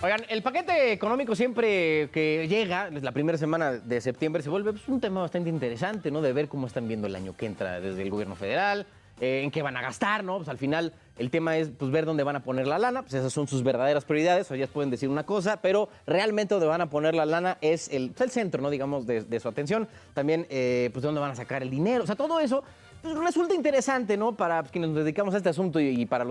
Oigan, el paquete económico siempre que llega, la primera semana de septiembre, se vuelve pues, un tema bastante interesante, ¿no? De ver cómo están viendo el año que entra desde el gobierno federal, en qué van a gastar, ¿no? Pues al final el tema es pues, ver dónde van a poner la lana, pues esas son sus verdaderas prioridades, o ellas pueden decir una cosa, pero realmente donde van a poner la lana es el centro, ¿no? Digamos, de su atención. También, pues, de dónde van a sacar el dinero, o sea, todo eso pues, resulta interesante, ¿no? Para pues, quienes nos dedicamos a este asunto y para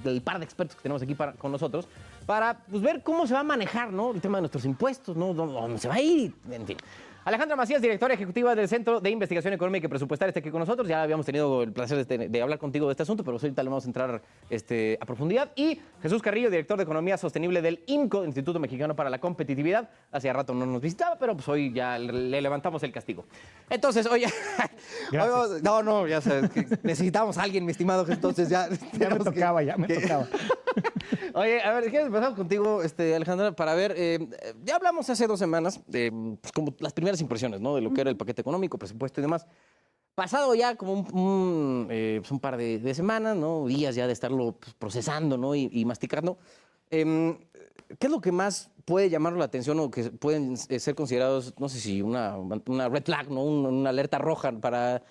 el par de expertos que tenemos aquí con nosotros, para pues, ver cómo se va a manejar, ¿no? El tema de nuestros impuestos, ¿no? Dónde se va a ir, en fin. Alejandra Macías, directora ejecutiva del Centro de Investigación Económica y Presupuestaria, está aquí con nosotros. Ya habíamos tenido el placer de hablar contigo de este asunto, pero ahorita le vamos a entrar a profundidad. Y Jesús Carrillo, director de Economía Sostenible del IMCO, Instituto Mexicano para la Competitividad. Hacía rato no nos visitaba, pero pues hoy ya le levantamos el castigo. Entonces, oye, ya sabes, que necesitamos a alguien, mi estimado Jesús, entonces ya... Ya me tocaba. Oye, a ver, ¿quieres empezar contigo, Alejandra, para ver, ya hablamos hace 2 semanas, pues, como las primeras impresiones, ¿no? De lo que era el paquete económico, presupuesto y demás. Pasado ya como un par de semanas, ¿no? Días ya de estarlo pues, procesando, ¿no? Y masticando. ¿Qué es lo que más puede llamar la atención o que pueden ser considerados, no sé si una red flag, ¿no? Una alerta roja para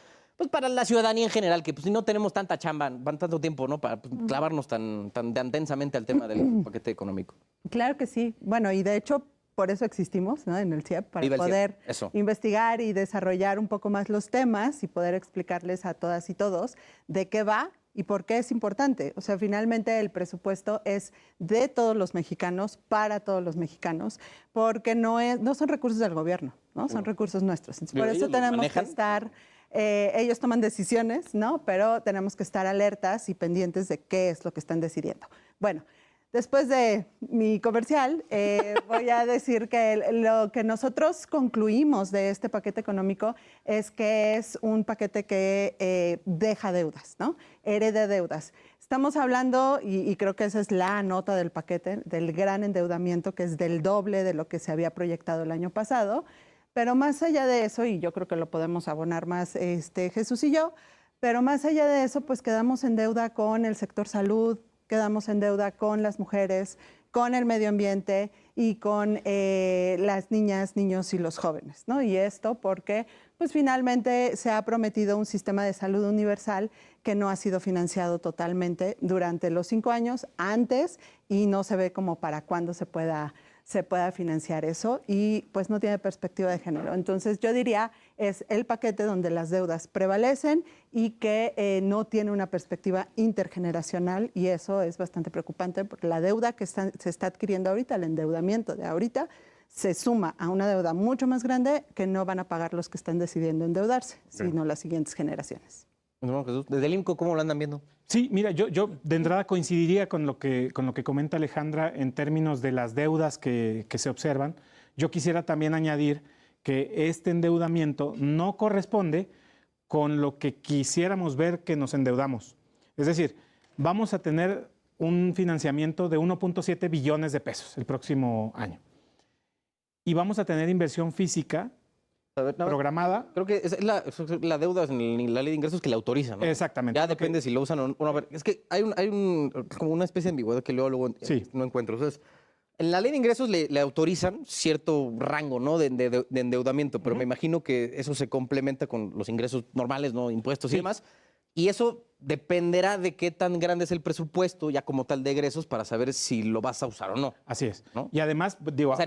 la ciudadanía en general, que pues si no tenemos tanta chamba, tanto tiempo, ¿no? Para pues, clavarnos tan intensamente al tema del paquete económico. Claro que sí. Bueno, y de hecho, por eso existimos, ¿no? En el CIEP, para poder investigar y desarrollar un poco más los temas y poder explicarles a todas y todos de qué va y por qué es importante. O sea, finalmente el presupuesto es de todos los mexicanos, para todos los mexicanos, porque no son recursos del gobierno, ¿no? Son recursos nuestros. Entonces, por eso tenemos que estar... ellos toman decisiones, ¿no? Pero tenemos que estar alertas y pendientes de qué es lo que están decidiendo. Bueno, después de mi comercial, voy a decir que lo que nosotros concluimos de este paquete económico es que es un paquete que deja deudas, ¿no? Hereda deudas. Estamos hablando, y creo que esa es la nota del paquete, del gran endeudamiento, que es del doble de lo que se había proyectado el año pasado. Pero más allá de eso, y yo creo que lo podemos abonar más Jesús y yo, pero más allá de eso, pues quedamos en deuda con el sector salud, quedamos en deuda con las mujeres, con el medio ambiente y con las niñas, niños y los jóvenes, ¿no? Y esto porque pues finalmente se ha prometido un sistema de salud universal que no ha sido financiado totalmente durante los 5 años antes y no se ve como para cuándo se pueda financiar eso y pues no tiene perspectiva de género. Entonces yo diría es el paquete donde las deudas prevalecen y que no tiene una perspectiva intergeneracional y eso es bastante preocupante porque la deuda que se está adquiriendo ahorita, el endeudamiento de ahorita, se suma a una deuda mucho más grande que no van a pagar los que están decidiendo endeudarse, sino las siguientes generaciones. Bueno, Jesús, desde el IMCO, ¿cómo lo andan viendo? Sí, mira, yo de entrada coincidiría con lo que comenta Alejandra en términos de las deudas que se observan. Yo quisiera también añadir que este endeudamiento no corresponde con lo que quisiéramos ver que nos endeudamos. Es decir, vamos a tener un financiamiento de 1.7 billones de pesos el próximo año. Y vamos a tener inversión física programada. Creo que es la deuda en la ley de ingresos que le autoriza, ¿no? Exactamente. Ya depende si lo usan o no. A ver, es que hay como una especie de ambigüedad que luego no encuentro. Entonces, en la ley de ingresos le autorizan cierto rango, ¿no? de endeudamiento, pero me imagino que eso se complementa con los ingresos normales, ¿no? Impuestos y demás. Y eso dependerá de qué tan grande es el presupuesto, ya como tal de egresos, para saber si lo vas a usar o no. Así es. ¿No? Y además, digo... O sea,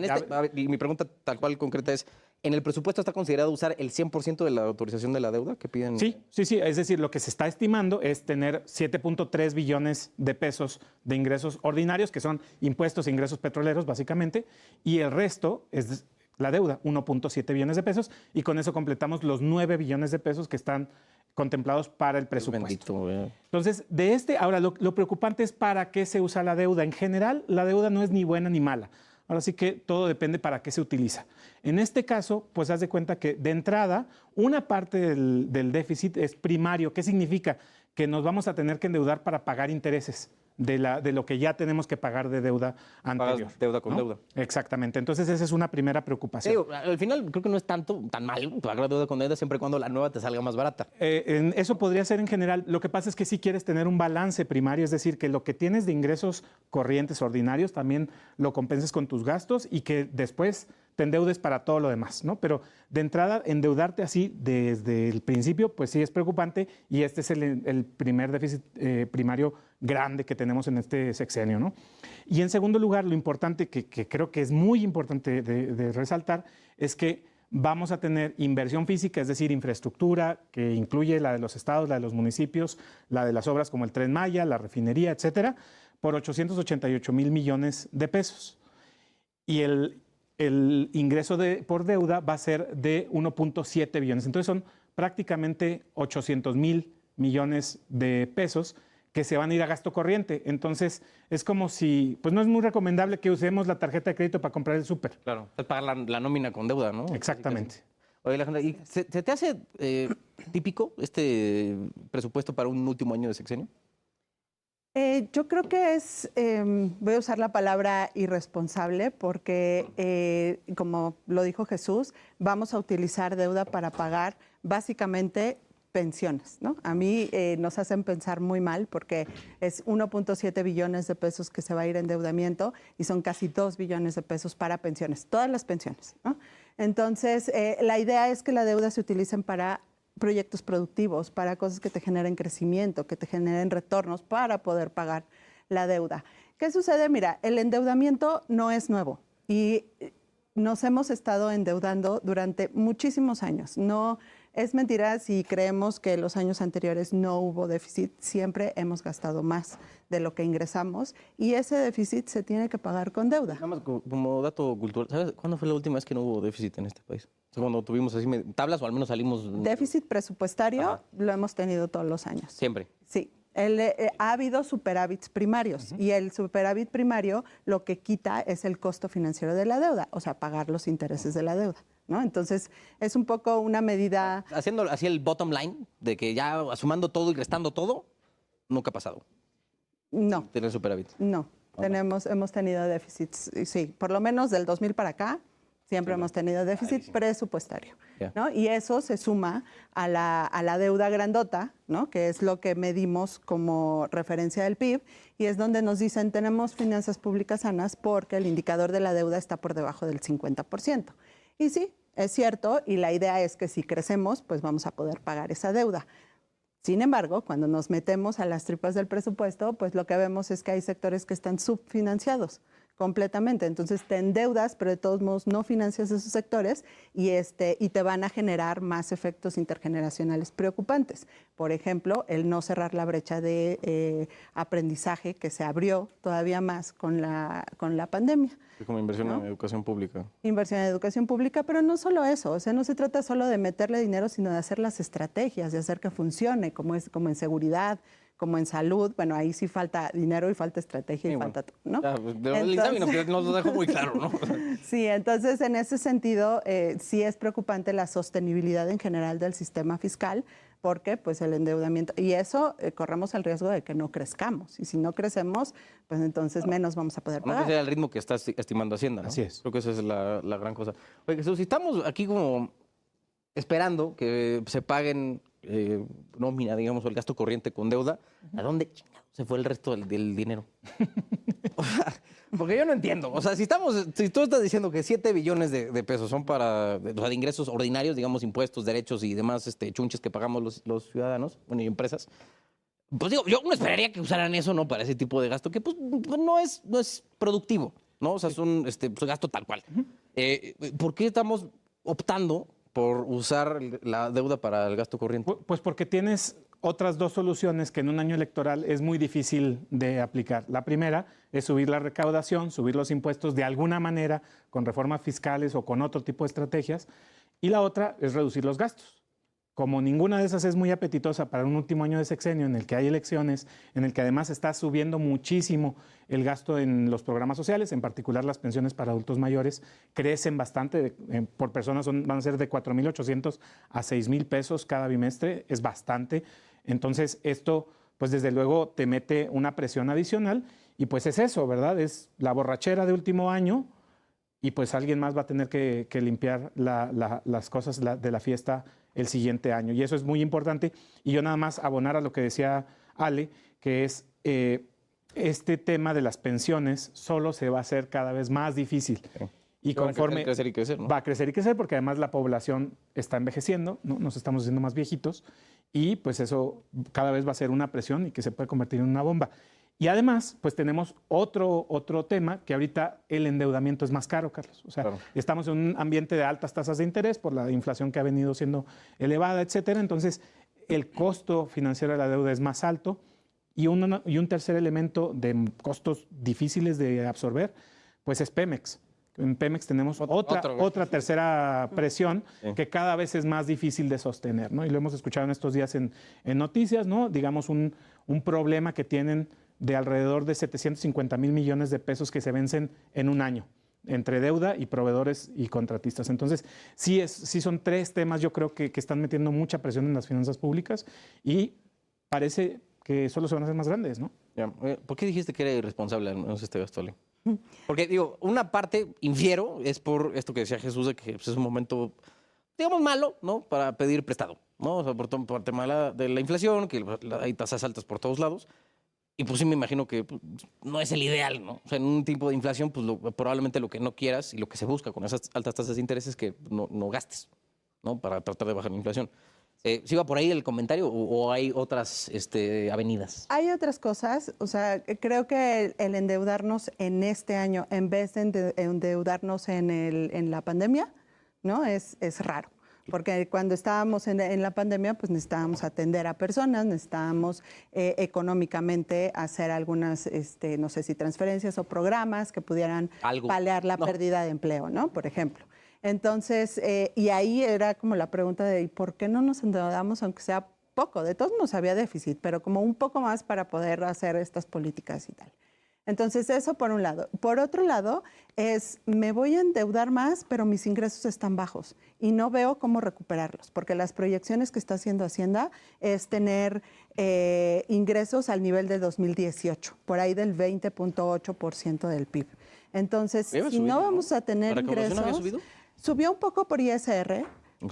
y mi pregunta tal cual concreta es, ¿en el presupuesto está considerado usar el 100% de la autorización de la deuda que piden? Sí. Es decir, lo que se está estimando es tener 7.3 billones de pesos de ingresos ordinarios, que son impuestos e ingresos petroleros, básicamente, y el resto es la deuda, 1.7 billones de pesos, y con eso completamos los 9 billones de pesos que están contemplados para el presupuesto. Entonces, ahora lo preocupante es para qué se usa la deuda. En general, la deuda no es ni buena ni mala. Ahora sí que todo depende para qué se utiliza. En este caso, pues haz de cuenta que de entrada, una parte del déficit es primario. ¿Qué significa? Que nos vamos a tener que endeudar para pagar intereses. de lo que ya tenemos que pagar de deuda anterior. Pagas deuda con deuda. Exactamente. Entonces, esa es una primera preocupación. Sí, al final creo que no es tan mal pagar deuda con deuda siempre y cuando la nueva te salga más barata. Eso podría ser en general. Lo que pasa es que sí quieres tener un balance primario, es decir, que lo que tienes de ingresos corrientes ordinarios también lo compenses con tus gastos y que después te endeudes para todo lo demás, ¿no? Pero de entrada, endeudarte así desde el principio, pues sí es preocupante y este es el primer déficit primario grande que tenemos en este sexenio, ¿no? Y en segundo lugar, lo importante, que creo que es muy importante de resaltar, es que vamos a tener inversión física, es decir, infraestructura, que incluye la de los estados, la de los municipios, la de las obras como el Tren Maya, la refinería, etcétera, por 888,000 millones de pesos. Y el ingreso por deuda va a ser de 1.7 billones. Entonces son prácticamente 800,000 millones de pesos que se van a ir a gasto corriente. Entonces es como si, pues no es muy recomendable que usemos la tarjeta de crédito para comprar el súper. Claro, es pagar la nómina con deuda, ¿no? Exactamente. Oye, Alejandra, ¿y se te hace típico este presupuesto para un último año de sexenio? Yo creo que voy a usar la palabra irresponsable porque, como lo dijo Jesús, vamos a utilizar deuda para pagar básicamente pensiones, ¿no? A mí nos hacen pensar muy mal porque es 1.7 billones de pesos que se va a ir en endeudamiento y son casi 2 billones de pesos para pensiones, todas las pensiones, ¿no? Entonces, la idea es que la deuda se utilicen para proyectos productivos, para cosas que te generen crecimiento, que te generen retornos para poder pagar la deuda. ¿Qué sucede? Mira, el endeudamiento no es nuevo y nos hemos estado endeudando durante muchísimos años. No es mentira si creemos que los años anteriores no hubo déficit, siempre hemos gastado más de lo que ingresamos y ese déficit se tiene que pagar con deuda. Nada más como dato cultural, ¿sabes cuándo fue la última vez que no hubo déficit en este país? O sea, cuando tuvimos así tablas o al menos salimos... Déficit presupuestario. Ajá. Lo hemos tenido todos los años. Siempre. Sí. Ha habido superávits primarios y el superávit primario lo que quita es el costo financiero de la deuda, o sea, pagar los intereses de la deuda, ¿no? Entonces, es un poco una medida... Haciendo así el bottom line, de que ya sumando todo y restando todo, nunca ha pasado. No. ¿Tener superávit? No. Okay. Hemos tenido déficits, sí, por lo menos del 2000 para acá, siempre hemos tenido déficit presupuestario, ¿no? Y eso se suma a la deuda grandota, ¿no? Que es lo que medimos como referencia del PIB, y es donde nos dicen tenemos finanzas públicas sanas porque el indicador de la deuda está por debajo del 50%. Y sí, es cierto, y la idea es que si crecemos, pues vamos a poder pagar esa deuda. Sin embargo, cuando nos metemos a las tripas del presupuesto, pues lo que vemos es que hay sectores que están subfinanciados completamente. Entonces te endeudas, pero de todos modos no financias esos sectores y te van a generar más efectos intergeneracionales preocupantes. Por ejemplo, el no cerrar la brecha de aprendizaje que se abrió todavía más con la pandemia. Es como inversión, ¿no?, en educación pública. Inversión en educación pública, pero no solo eso. O sea, no se trata solo de meterle dinero, sino de hacer las estrategias, de hacer que funcione, como en seguridad, como en salud. Bueno, ahí sí falta dinero y falta estrategia y falta todo, ¿no? Entonces, nos lo dejó muy claro, ¿no? Sí, entonces en ese sentido sí es preocupante la sostenibilidad en general del sistema fiscal, porque pues el endeudamiento, y eso corremos el riesgo de que no crezcamos, y si no crecemos, pues entonces menos vamos a poder pagar. No, ese es el ritmo que está estimando Hacienda, ¿no? Así es. Creo que esa es la gran cosa. Oye, Jesús, si estamos aquí como esperando que se paguen nómina, digamos, o el gasto corriente con deuda, ¿a dónde se fue el resto del dinero? O sea, porque yo no entiendo. O sea, si tú estás diciendo que 7 billones de pesos son para de ingresos ordinarios, digamos, impuestos, derechos y demás chunches que pagamos los ciudadanos, bueno, y empresas, pues digo, yo no esperaría que usaran eso, ¿no?, para ese tipo de gasto, que pues no es productivo, ¿no? O sea, es un gasto tal cual. ¿Por qué estamos optando por usar la deuda para el gasto corriente? Pues porque tienes otras dos soluciones que en un año electoral es muy difícil de aplicar. La primera es subir la recaudación, subir los impuestos de alguna manera con reformas fiscales o con otro tipo de estrategias. Y la otra es reducir los gastos. Como ninguna de esas es muy apetitosa para un último año de sexenio en el que hay elecciones, en el que además está subiendo muchísimo el gasto en los programas sociales, en particular las pensiones para adultos mayores, crecen bastante, por personas van a ser de 4,800 a 6,000 pesos cada bimestre, es bastante. Entonces esto pues desde luego te mete una presión adicional y pues es eso, ¿verdad? Es la borrachera de último año y pues alguien más va a tener que limpiar las cosas de la fiesta el siguiente año. Y eso es muy importante. Y yo nada más abonar a lo que decía Ale, que es este tema de las pensiones solo se va a hacer cada vez más difícil. Sí. Y conforme va a crecer y crecer, ¿no? Va a crecer y crecer porque además la población está envejeciendo, ¿no? Nos estamos haciendo más viejitos y pues eso cada vez va a ser una presión y que se puede convertir en una bomba. Y además, pues tenemos otro tema que ahorita el endeudamiento es más caro, Carlos. O sea, claro, estamos en un ambiente de altas tasas de interés por la inflación que ha venido siendo elevada, etcétera. Entonces, el costo financiero de la deuda es más alto y un tercer elemento de costos difíciles de absorber, pues es Pemex. En Pemex tenemos otra tercera presión que cada vez es más difícil de sostener, ¿no? Y lo hemos escuchado en estos días en noticias, ¿no? Digamos, un problema que tienen de alrededor de 750 mil millones de pesos que se vencen en un año, entre deuda y proveedores y contratistas. Entonces, sí son tres temas, yo creo que están metiendo mucha presión en las finanzas públicas y parece que solo se van a hacer más grandes, ¿no? ¿Por qué dijiste que era irresponsable este gasto, Ale? Porque, digo, una parte, infiero, es por esto que decía Jesús, de que pues, es un momento, digamos, malo, ¿no? Para pedir prestado, ¿no? O sea, por tema de la inflación, que hay tasas altas por todos lados. Y pues sí me imagino que pues, no es el ideal, ¿no? O sea, en un tipo de inflación, pues probablemente lo que no quieras y lo que se busca con esas altas tasas de interés es que no gastes, ¿no? Para tratar de bajar la inflación. ¿Sí va por ahí el comentario o hay otras avenidas? Hay otras cosas. O sea, creo que el endeudarnos en este año, en vez de endeudarnos en la pandemia, ¿no? Es raro. Porque cuando estábamos en la pandemia, pues necesitábamos atender a personas, necesitábamos económicamente hacer algunas, no sé si transferencias o programas que pudieran paliar la pérdida de empleo, ¿no? Por ejemplo. Entonces, y ahí era como la pregunta de ¿por qué no nos endeudamos aunque sea poco? De todos modos había déficit, pero como un poco más para poder hacer estas políticas y tal. Entonces, eso por un lado. Por otro lado, me voy a endeudar más, pero mis ingresos están bajos y no veo cómo recuperarlos, porque las proyecciones que está haciendo Hacienda es tener ingresos al nivel de 2018, por ahí del 20.8% del PIB. Entonces, si no vamos a tener ingresos... Subió un poco por ISR,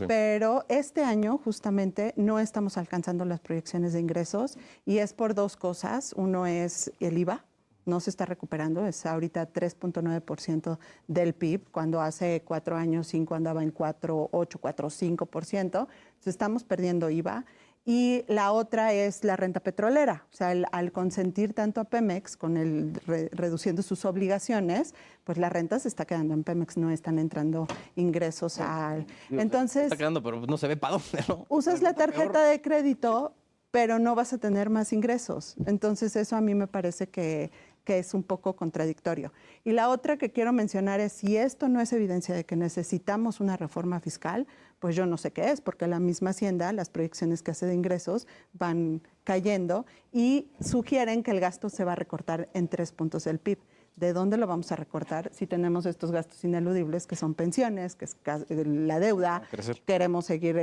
pero este año justamente no estamos alcanzando las proyecciones de ingresos y es por dos cosas. Uno es el IVA, no se está recuperando, es ahorita 3.9% del PIB, cuando hace 4 años, 5 andaba en 4.8, 4.5%. Entonces estamos perdiendo IVA. Y la otra es la renta petrolera. O sea, al consentir tanto a Pemex, con reduciendo sus obligaciones, pues la renta se está quedando en Pemex, no están entrando ingresos al... Entonces... Está quedando, pero no se ve para dónde, ¿no? Usas la tarjeta de crédito, pero no vas a tener más ingresos. Entonces eso a mí me parece que es un poco contradictorio. Y la otra que quiero mencionar es, si esto no es evidencia de que necesitamos una reforma fiscal, pues yo no sé qué es, porque la misma Hacienda, las proyecciones que hace de ingresos van cayendo y sugieren que el gasto se va a recortar en 3 puntos del PIB. ¿De dónde lo vamos a recortar si tenemos estos gastos ineludibles que son pensiones, que es la deuda, queremos seguir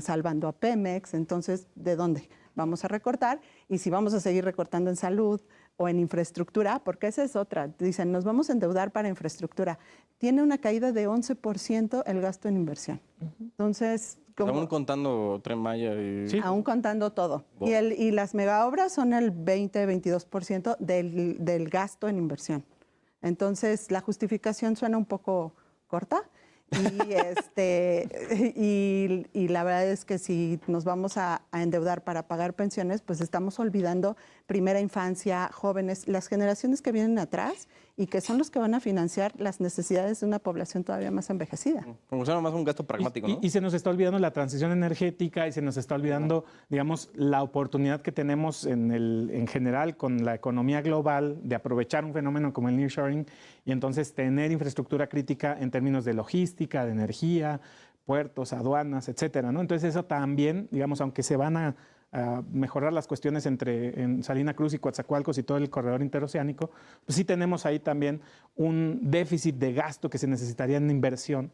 salvando a Pemex? Entonces, ¿de dónde vamos a recortar? Y si vamos a seguir recortando en salud o en infraestructura, porque esa es otra. Dicen, nos vamos a endeudar para infraestructura. Tiene una caída de 11% el gasto en inversión. Entonces... Aún contando Tren Maya y... Sí. Aún contando todo. Wow. Y las megaobras son el 20-22% del gasto en inversión. Entonces, la justificación suena un poco corta. Y la verdad es que si nos vamos a endeudar para pagar pensiones, pues estamos olvidando primera infancia, jóvenes, las generaciones que vienen atrás y que son los que van a financiar las necesidades de una población todavía más envejecida. Como sea, más un gasto pragmático, ¿no? Y se nos está olvidando la transición energética y se nos está olvidando, digamos, la oportunidad que tenemos en general con la economía global de aprovechar un fenómeno como el nearshoring y entonces tener infraestructura crítica en términos de logística, de energía, puertos, aduanas, etcétera, ¿no? Entonces eso también, digamos, aunque se van a mejorar las cuestiones en Salina Cruz y Coatzacoalcos y todo el corredor interoceánico, pues sí tenemos ahí también un déficit de gasto que se necesitaría en inversión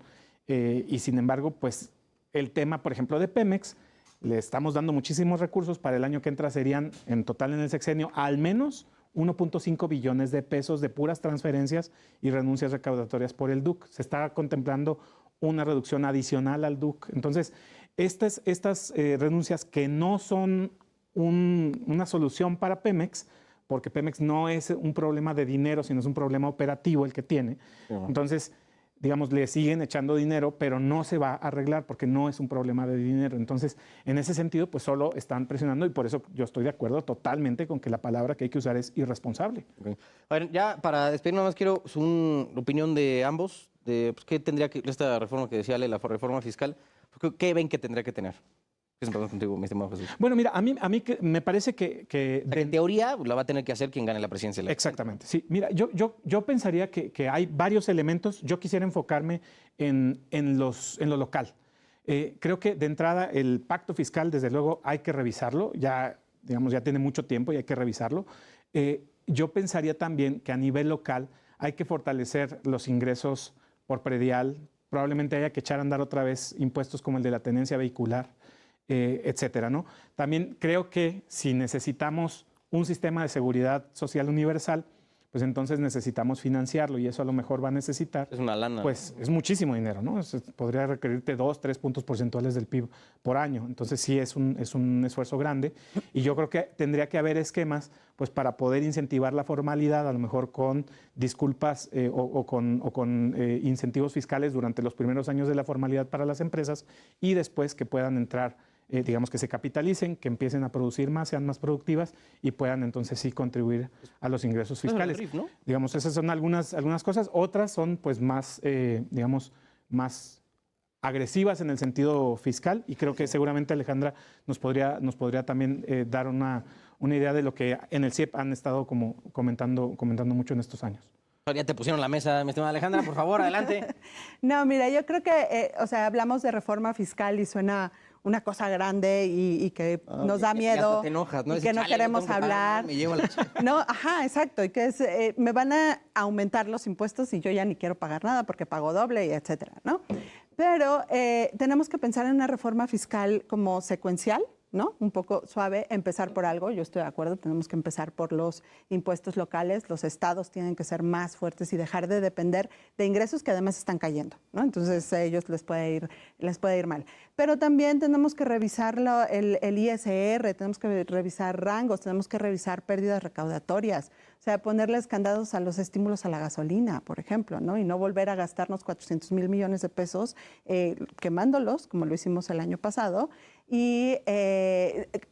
y sin embargo, pues el tema, por ejemplo, de Pemex le estamos dando muchísimos recursos. Para el año que entra serían, en total en el sexenio, al menos 1.5 billones de pesos de puras transferencias y renuncias recaudatorias por el DUC. Se está contemplando una reducción adicional al DUC. Entonces, estas renuncias que no son una solución para Pemex, porque Pemex no es un problema de dinero, sino es un problema operativo el que tiene. Entonces, digamos, le siguen echando dinero, pero no se va a arreglar porque no es un problema de dinero. Entonces, en ese sentido, pues solo están presionando y por eso yo estoy de acuerdo totalmente con que la palabra que hay que usar es irresponsable. A ver, ya para despedirnos más quiero una opinión de ambos, de pues, qué tendría que, esta reforma que decía Ale, la reforma fiscal, pues, ¿qué ven que tendría que tener? Empezamos contigo, mi estimado Jesús. Bueno, mira, a mí me parece que en teoría la va a tener que hacer quien gane la presidencia. Exactamente, sí. Mira, yo pensaría que hay varios elementos. Yo quisiera enfocarme en lo local. Creo que de entrada el pacto fiscal, desde luego, hay que revisarlo. Ya, digamos, ya tiene mucho tiempo y hay que revisarlo. Yo pensaría también que a nivel local hay que fortalecer los ingresos por predial. Probablemente haya que echar a andar otra vez impuestos como el de la tenencia vehicular. Etcétera, ¿no? También creo que si necesitamos un sistema de seguridad social universal, pues entonces necesitamos financiarlo y eso a lo mejor va a necesitar. Es una lana. Pues es muchísimo dinero, ¿no? Podría requerirte 2, 3 puntos porcentuales del PIB por año. Entonces sí es un esfuerzo grande y yo creo que tendría que haber esquemas pues para poder incentivar la formalidad, a lo mejor con disculpas o con incentivos fiscales durante los primeros años de la formalidad para las empresas y después que puedan entrar digamos que se capitalicen, que empiecen a producir más, sean más productivas y puedan entonces sí contribuir a los ingresos fiscales. RIF, ¿no? Digamos, esas son algunas cosas. Otras son pues más, digamos, más agresivas en el sentido fiscal y creo que seguramente Alejandra nos podría también dar una idea de lo que en el CIEP han estado como comentando mucho en estos años. Ya te pusieron la mesa, mi estimada Alejandra, por favor, adelante. No, mira, yo creo que, o sea, hablamos de reforma fiscal y suena una cosa grande y que nos da miedo, te enojas, ¿no? y que no queremos hablar. No, ajá, exacto, y que es, me van a aumentar los impuestos y yo ya ni quiero pagar nada porque pago doble y etcétera, ¿no? Pero tenemos que pensar en una reforma fiscal como secuencial, ¿no? Un poco suave, empezar por algo, yo estoy de acuerdo, tenemos que empezar por los impuestos locales, los estados tienen que ser más fuertes y dejar de depender de ingresos que además están cayendo, ¿no? Entonces a ellos les puede ir mal. Pero también tenemos que revisar el ISR, tenemos que revisar rangos, tenemos que revisar pérdidas recaudatorias, o sea, ponerles candados a los estímulos a la gasolina, por ejemplo, ¿no? Y no volver a gastarnos 400,000 millones de pesos quemándolos, como lo hicimos el año pasado, y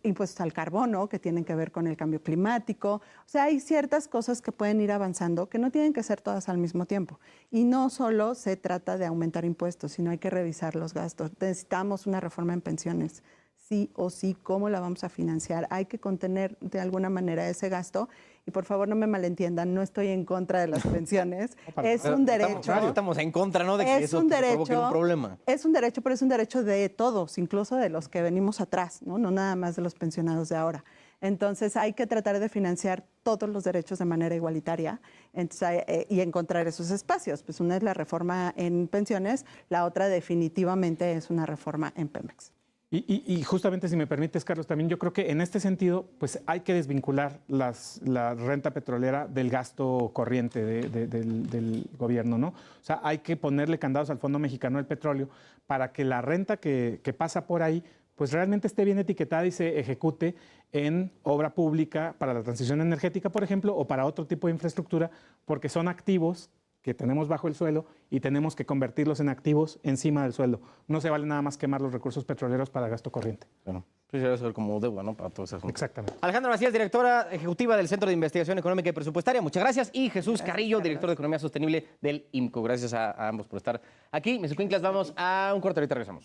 impuestos al carbono que tienen que ver con el cambio climático. O sea, hay ciertas cosas que pueden ir avanzando que no tienen que ser todas al mismo tiempo. Y no solo se trata de aumentar impuestos, sino hay que revisar los gastos. Necesitamos una reforma en pensiones. Sí o sí, ¿cómo la vamos a financiar? Hay que contener de alguna manera ese gasto. Y por favor, no me malentiendan, no estoy en contra de las pensiones. Es un derecho. Estamos en contra, ¿no? De que eso provoque un problema. Es un derecho, pero es un derecho de todos, incluso de los que venimos atrás, ¿no? No nada más de los pensionados de ahora. Entonces, hay que tratar de financiar todos los derechos de manera igualitaria y encontrar esos espacios. Pues una es la reforma en pensiones, la otra definitivamente es una reforma en Pemex. Y justamente, si me permites, Carlos, también yo creo que en este sentido, pues hay que desvincular la renta petrolera del gasto corriente del gobierno, ¿no? O sea, hay que ponerle candados al Fondo Mexicano del Petróleo para que la renta que pasa por ahí, pues realmente esté bien etiquetada y se ejecute en obra pública para la transición energética, por ejemplo, o para otro tipo de infraestructura, porque son activos que tenemos bajo el suelo y tenemos que convertirlos en activos encima del suelo. No se vale nada más quemar los recursos petroleros para gasto corriente. Claro. Pues debe ser como deuda, ¿no? Para todo eso. Exactamente. Alejandra Macías, directora ejecutiva del Centro de Investigación Económica y Presupuestaria. Muchas gracias. Y Jesús Carrillo, director de Economía Sostenible del IMCO. Gracias a ambos por estar aquí. Mis escuinclas, vamos a un corte, ahorita regresamos.